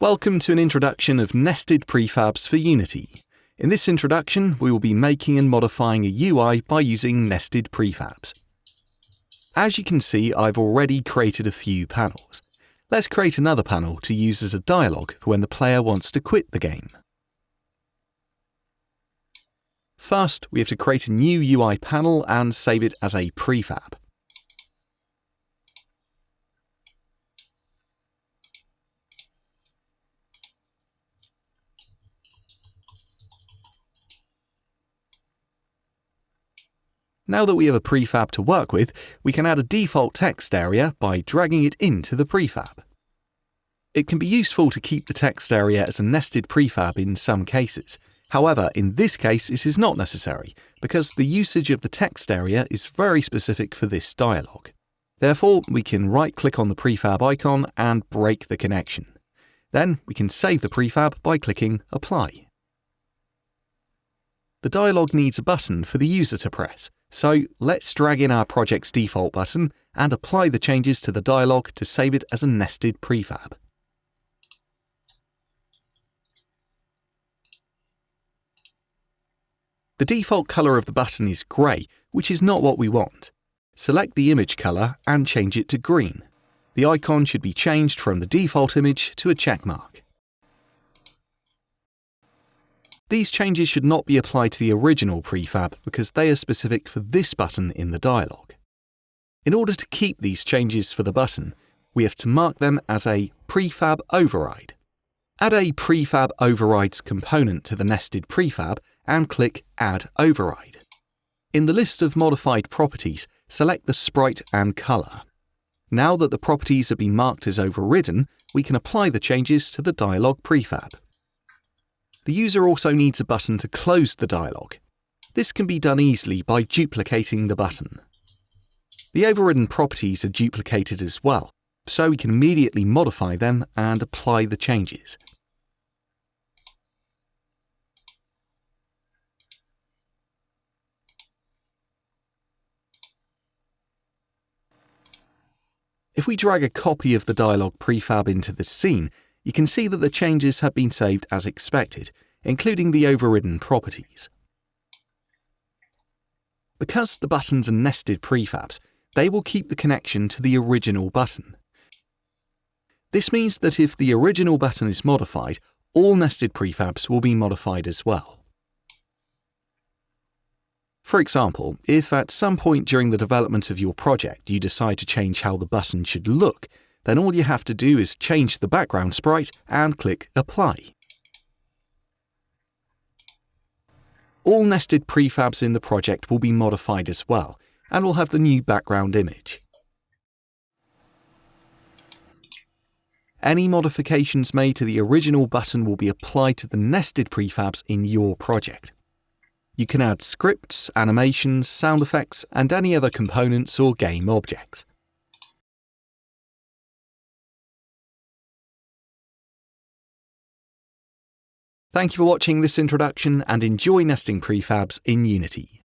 Welcome to an introduction of nested prefabs for Unity. In this introduction, we will be making and modifying a UI by using nested prefabs. As you can see, I've already created a few panels. Let's create another panel to use as a dialogue for when the player wants to quit the game. First, we have to create a new UI panel and save it as a prefab. Now that we have a prefab to work with, we can add a default text area by dragging it into the prefab. It can be useful to keep the text area as a nested prefab in some cases. However, in this case it is not necessary, because the usage of the text area is very specific for this dialogue. Therefore, we can right-click on the prefab icon and break the connection. Then we can save the prefab by clicking Apply. The dialogue needs a button for the user to press, so let's drag in our project's default button and apply the changes to the dialogue to save it as a nested prefab. The default color of the button is grey, which is not what we want. Select the image color and change it to green. The icon should be changed from the default image to a checkmark. These changes should not be applied to the original prefab because they are specific for this button in the dialogue. In order to keep these changes for the button, we have to mark them as a prefab override. Add a prefab overrides component to the nested prefab and click Add Override. In the list of modified properties, select the sprite and color. Now that the properties have been marked as overridden, we can apply the changes to the dialogue prefab. The user also needs a button to close the dialogue. This can be done easily by duplicating the button. The overridden properties are duplicated as well, so we can immediately modify them and apply the changes. If we drag a copy of the dialogue prefab into the scene, you can see that the changes have been saved as expected, including the overridden properties. Because the buttons are nested prefabs, they will keep the connection to the original button. This means that if the original button is modified, all nested prefabs will be modified as well. For example, if at some point during the development of your project you decide to change how the button should look, then all you have to do is change the background sprite and click Apply. All nested prefabs in the project will be modified as well, and will have the new background image. Any modifications made to the original button will be applied to the nested prefabs in your project. You can add scripts, animations, sound effects, and any other components or game objects. Thank you for watching this introduction and enjoy nesting prefabs in Unity.